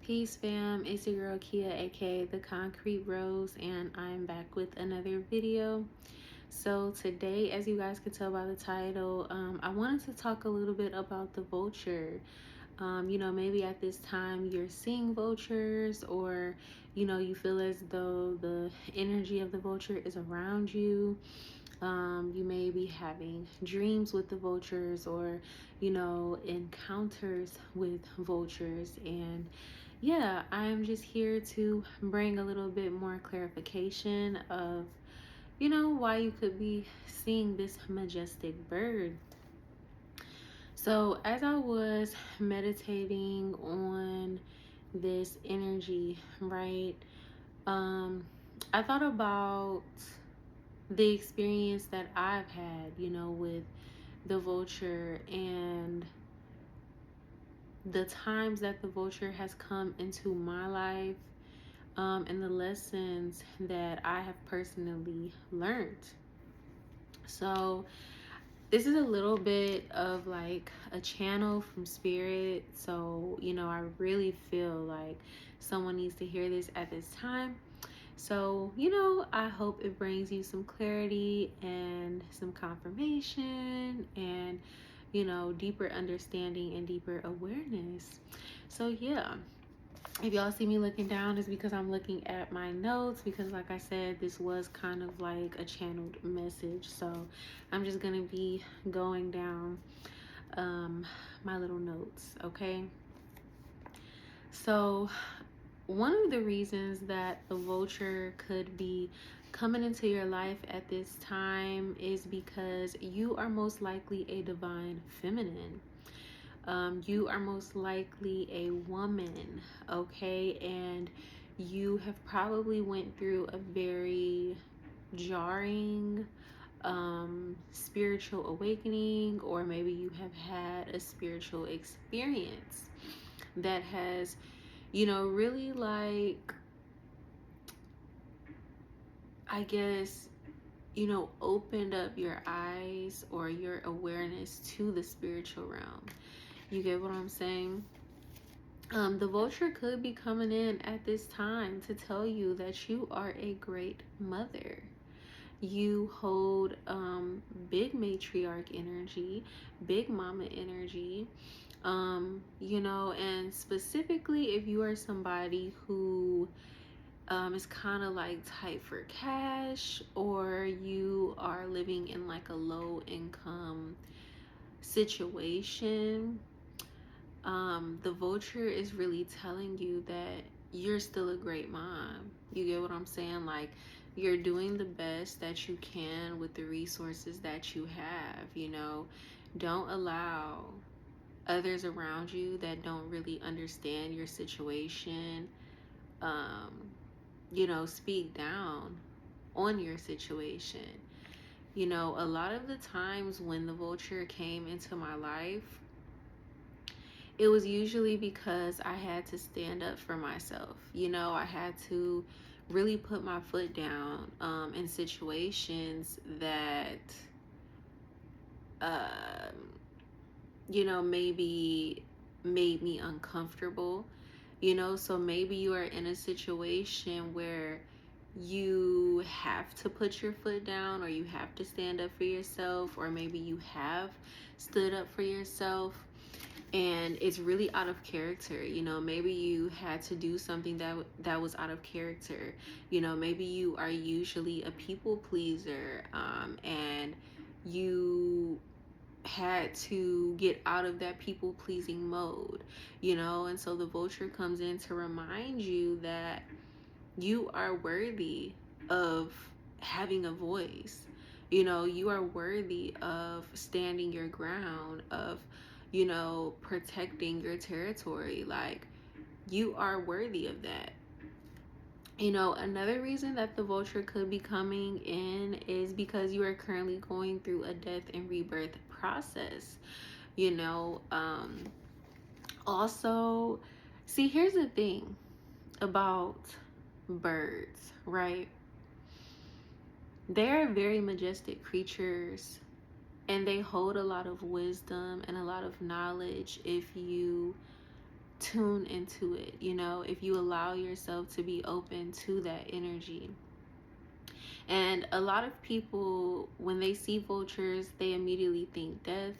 Peace fam, it's your girl Kia aka the Concrete Rose, and I'm back with another video. So today, as you guys can tell by the title, I wanted to talk a little bit about the vulture. Maybe at this time you're seeing vultures, or you feel as though the energy of the vulture is around you. You may be having dreams with the vultures, or encounters with vultures. And yeah, I'm just here to bring a little bit more clarification of why you could be seeing this majestic bird. So as I was meditating on this energy, right, I thought about the experience that I've had, with the vulture, and the times that the vulture has come into my life, and the lessons that I have personally learned. So this is a little bit of like a channel from spirit. So, I really feel like someone needs to hear this at this time. So, I hope it brings you some clarity and some confirmation and, deeper understanding and deeper awareness. So, yeah, if y'all see me looking down, it's because I'm looking at my notes, because like I said, this was kind of like a channeled message. So I'm just going to be going down my little notes, okay? So one of the reasons that the vulture could be coming into your life at this time is because you are most likely a divine feminine. You are most likely a woman, okay? And you have probably went through a very jarring spiritual awakening, or maybe you have had a spiritual experience that has really, like, I guess, opened up your eyes or your awareness to the spiritual realm. You get what I'm saying? The vulture could be coming in at this time to tell you that you are a great mother. You hold big matriarch energy, big mama energy, and specifically if you are somebody who is kind of like tight for cash, or you are living in like a low income situation, the vulture is really telling you that you're still a great mom. You get what I'm saying? Like, you're doing the best that you can with the resources that you have. Don't allow others around you that don't really understand your situation, um, speak down on your situation. A lot of the times when the vulture came into my life, it was usually because I had to stand up for myself. I had to really put my foot down in situations that, maybe made me uncomfortable. So maybe you are in a situation where you have to put your foot down, or you have to stand up for yourself, or maybe you have stood up for yourself and it's really out of character. Maybe you had to do something that was out of character. Maybe you are usually a people pleaser, and you had to get out of that people pleasing mode, and so the vulture comes in to remind you that you are worthy of having a voice. You are worthy of standing your ground, of protecting your territory. Like, you are worthy of that. Another reason that the vulture could be coming in is because you are currently going through a death and rebirth process. Also, see, here's the thing about birds, right? They're very majestic creatures, and they hold a lot of wisdom and a lot of knowledge if you tune into it, if you allow yourself to be open to that energy. And a lot of people, when they see vultures, they immediately think death.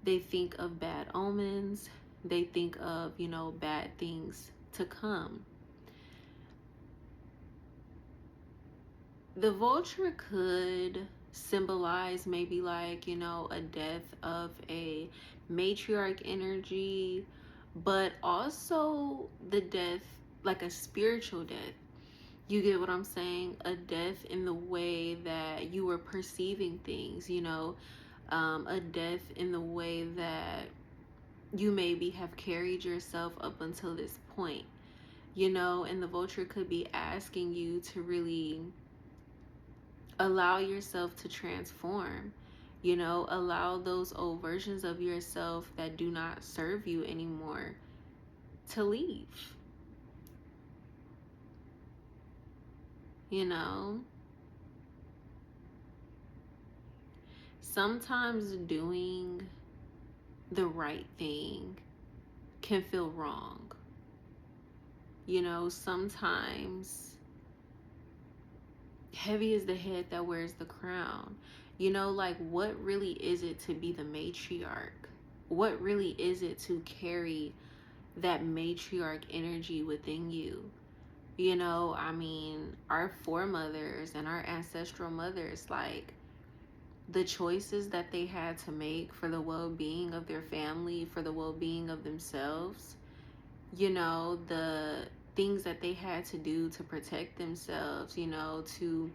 They think of bad omens. They think of, bad things to come. The vulture could symbolize maybe like, a death of a matriarch energy, but also the death, like a spiritual death. You get what I'm saying? A death in the way that you were perceiving things, a death in the way that you maybe have carried yourself up until this point, and the vulture could be asking you to really allow yourself to transform, allow those old versions of yourself that do not serve you anymore to leave, you know. Sometimes doing the right thing can feel wrong. Sometimes heavy is the head that wears the crown. Like, what really is it to be the matriarch? What really is it to carry that matriarch energy within you? I mean, our foremothers and our ancestral mothers, like, the choices that they had to make for the well-being of their family, for the well-being of themselves, the things that they had to do to protect themselves, to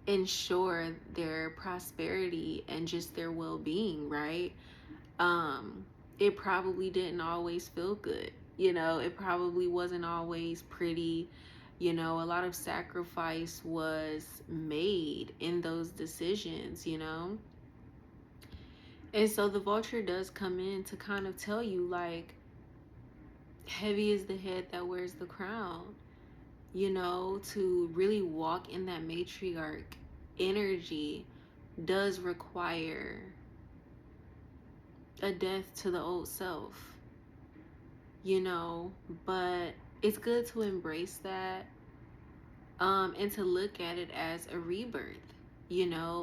ensure their prosperity and just their well-being, right? It probably didn't always feel good. It probably wasn't always pretty. A lot of sacrifice was made in those decisions, And so the vulture does come in to kind of tell you, like, heavy is the head that wears the crown, to really walk in that matriarch energy does require a death to the old self, but it's good to embrace that, and to look at it as a rebirth,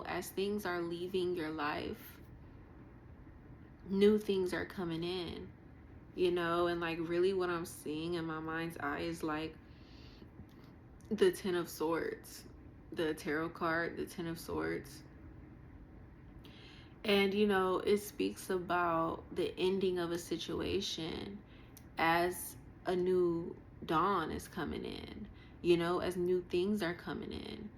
as things are leaving your life, new things are coming in, and like really what I'm seeing in my mind's eye is like the Ten of Swords, the tarot card, the Ten of Swords. And, it speaks about the ending of a situation as a new dawn is coming in, as new things are coming in.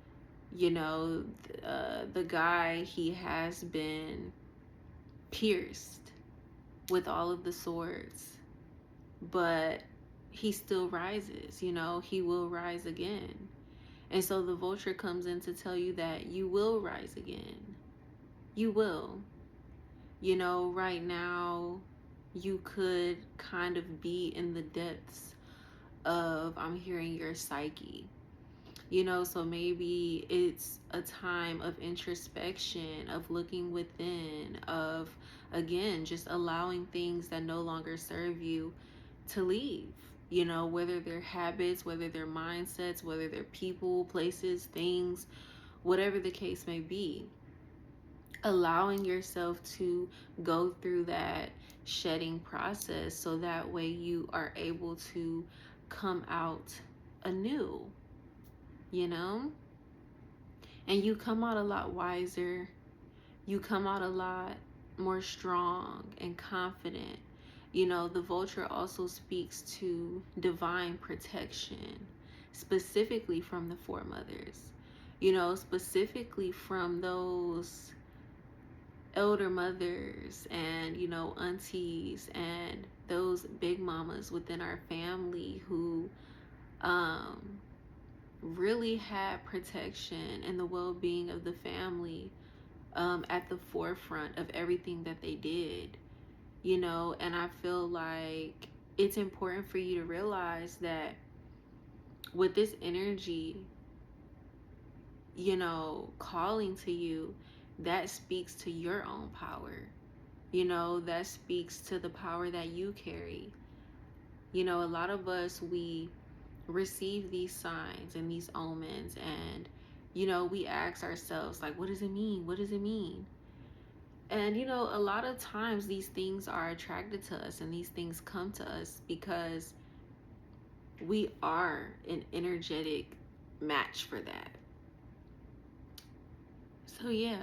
The guy, he has been pierced with all of the swords, but he still rises, he will rise again. And so the vulture comes in to tell you that you will rise again. You will. Right now, you could kind of be in the depths of, I'm hearing, your psyche. So maybe it's a time of introspection, of looking within, of, again, just allowing things that no longer serve you to leave. Whether they're habits, whether they're mindsets, whether they're people, places, things, whatever the case may be. Allowing yourself to go through that shedding process so that way you are able to come out anew, and you come out a lot wiser. You come out a lot more strong and confident. The vulture also speaks to divine protection, specifically from the foremothers, specifically from those elder mothers and, aunties and those big mamas within our family who really had protection and the well-being of the family at the forefront of everything that they did, and I feel like it's important for you to realize that with this energy, calling to you, that speaks to your own power, That speaks to the power that you carry. A lot of us, we receive these signs and these omens, and we ask ourselves, like, what does it mean? What does it mean? And a lot of times these things are attracted to us, and these things come to us because we are an energetic match for that. So yeah.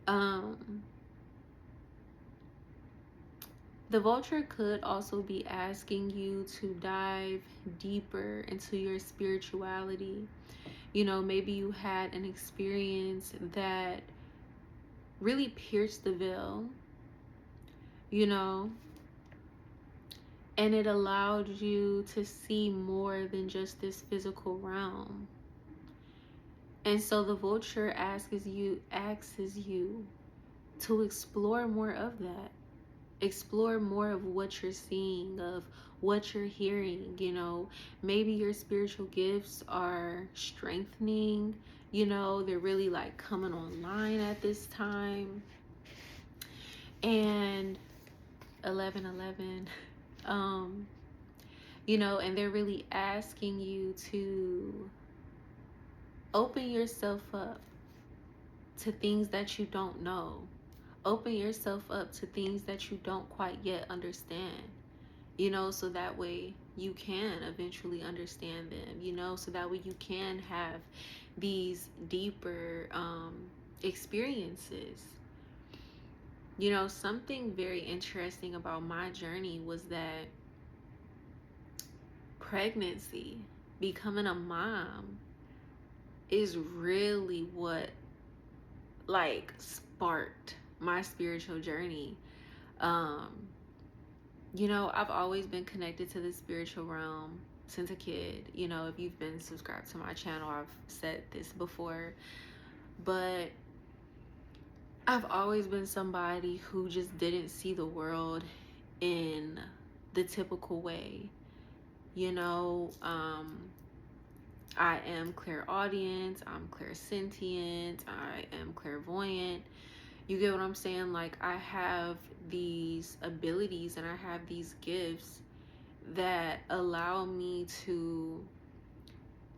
um the vulture could also be asking you to dive deeper into your spirituality. Maybe you had an experience that really pierced the veil, you know, and it allowed you to see more than just this physical realm. And so the vulture asks you to explore more of that. Explore more of what you're seeing, of what you're hearing. Maybe your spiritual gifts are strengthening, they're really like coming online at this time. And 1111, and they're really asking you to open yourself up to things that you don't know. Open yourself up to things that you don't quite yet understand, so that way you can eventually understand them, so that way you can have these deeper experiences. Something very interesting about my journey was that pregnancy, becoming a mom, is really what like sparked my spiritual journey. um I've always been connected to the spiritual realm since a kid. If you've been subscribed to my channel, I've said this before, but I've always been somebody who just didn't see the world in the typical way. you know um I am clairaudient, I'm clairsentient, I am clairvoyant. You get what I'm saying? Like, I have these abilities and I have these gifts that allow me to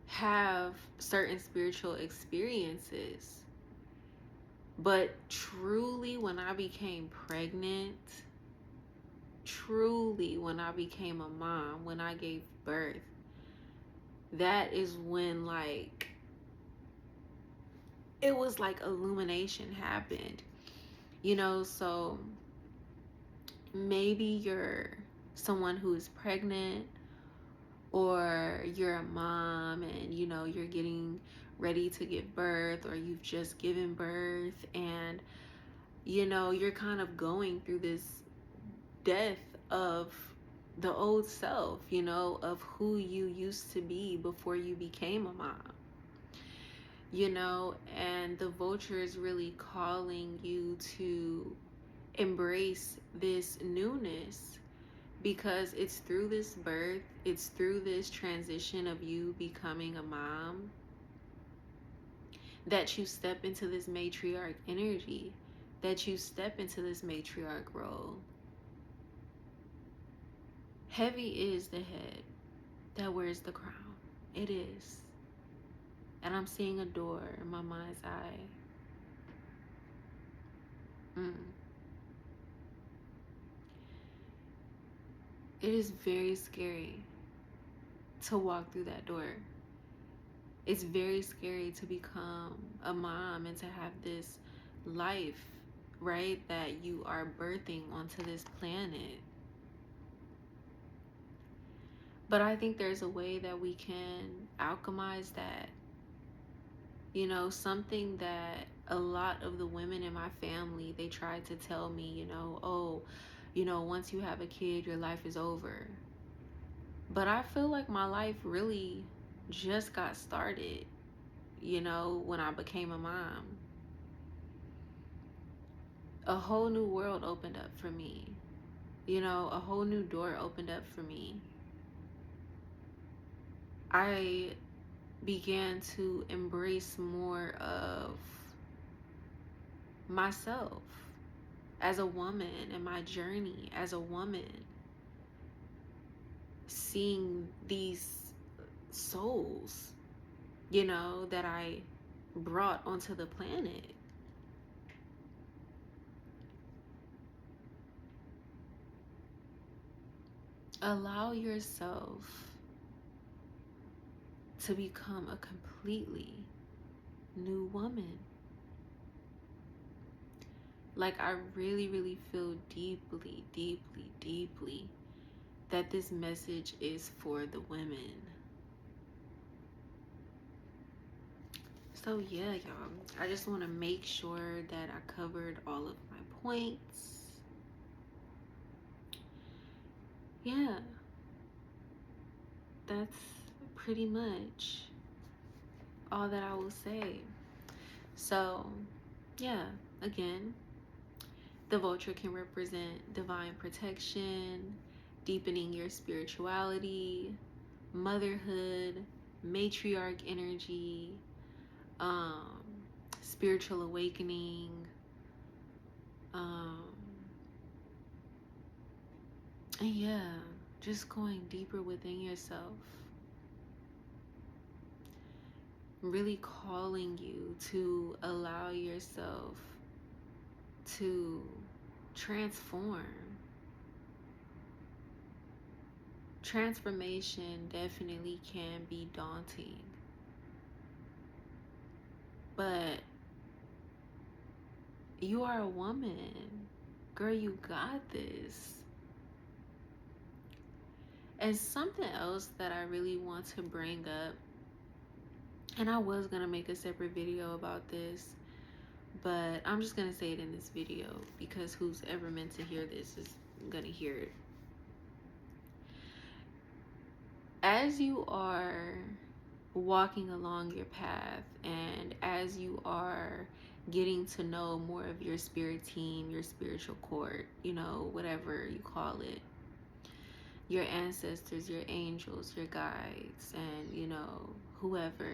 have certain spiritual experiences. But truly, when I became pregnant, truly, when I became a mom, when I gave birth, that is when, like, it was like illumination happened. So maybe you're someone who is pregnant, or you're a mom and you're getting ready to give birth, or you've just given birth, and you're kind of going through this death of the old self, of who you used to be before you became a mom. And the vulture is really calling you to embrace this newness, because it's through this birth, it's through this transition of you becoming a mom, that you step into this matriarch energy, that you step into this matriarch role. Heavy is the head that wears the crown. It is. And I'm seeing a door in my mind's eye. It is very scary to walk through that door. It's very scary to become a mom and to have this life, right, that you are birthing onto this planet. But I think there's a way that we can alchemize that. Something that a lot of the women in my family, they tried to tell me, oh, once you have a kid, your life is over. But I feel like my life really just got started, when I became a mom. A whole new world opened up for me. A whole new door opened up for me. I began to embrace more of myself as a woman and my journey as a woman, seeing these souls, that I brought onto the planet. Allow yourself to become a completely new woman. Like, I really, really feel deeply, deeply, deeply that this message is for the women. So yeah, y'all, I just want to make sure that I covered all of my points. Yeah, that's pretty much all that I will say. So yeah, again, the vulture can represent divine protection, deepening your spirituality, motherhood, matriarch energy, um, spiritual awakening, um, and yeah, just going deeper within yourself. Really calling you to allow yourself to transform. Transformation definitely can be daunting, but you are a woman. Girl, you got this. And something else that I really want to bring up, and I was going to make a separate video about this, but I'm just going to say it in this video because who's ever meant to hear this is going to hear it. As you are walking along your path and as you are getting to know more of your spirit team, your spiritual court, whatever you call it, your ancestors, your angels, your guides, and whoever,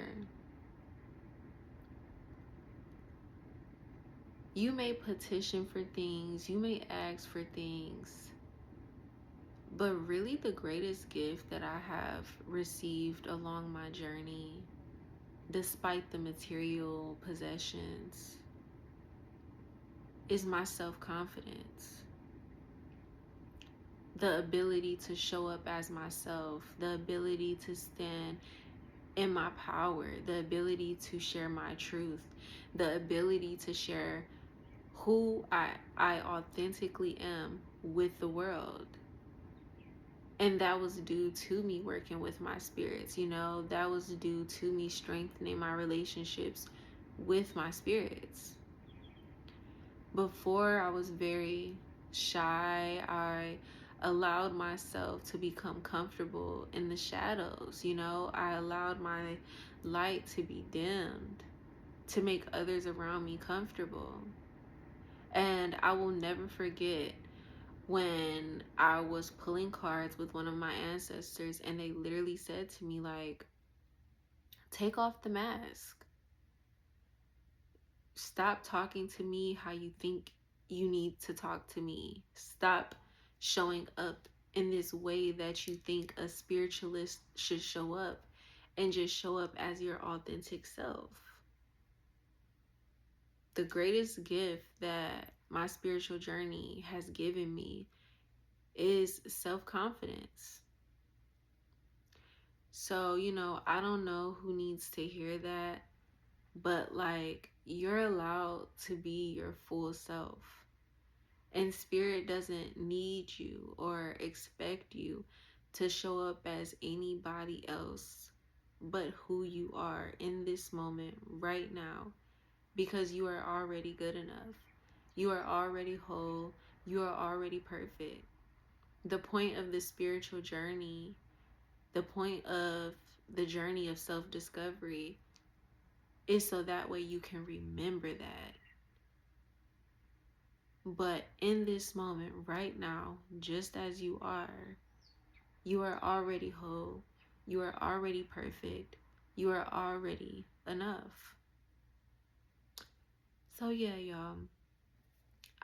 you may petition for things, you may ask for things, but really the greatest gift that I have received along my journey, despite the material possessions, is my self-confidence. The ability to show up as myself, the ability to stand in my power, the ability to share my truth, the ability to share who I authentically am with the world. And that was due to me working with my spirits, that was due to me strengthening my relationships with my spirits. Before, I was very shy. I allowed myself to become comfortable in the shadows. I allowed my light to be dimmed to make others around me comfortable. And I will never forget when I was pulling cards with one of my ancestors and they literally said to me, like, take off the mask. Stop talking to me how you think you need to talk to me. Stop showing up in this way that you think a spiritualist should show up, and just show up as your authentic self. The greatest gift that my spiritual journey has given me is self-confidence. So, I don't know who needs to hear that, but like, you're allowed to be your full self. And spirit doesn't need you or expect you to show up as anybody else but who you are in this moment right now, because you are already good enough. You are already whole. You are already perfect. The point of the spiritual journey, the point of the journey of self-discovery is so that way you can remember that. But in this moment, right now, just as you are already whole. You are already perfect. You are already enough. So yeah, y'all.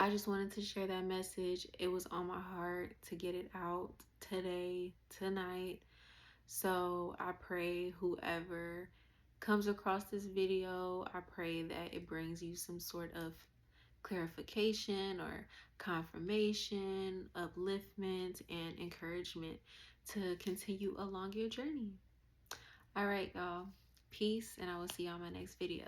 I just wanted to share that message. It was on my heart to get it out today, tonight. So I pray whoever comes across this video, I pray that it brings you some sort of clarification or confirmation, upliftment, and encouragement to continue along your journey. All right, y'all. Peace, and I will see you on my next video.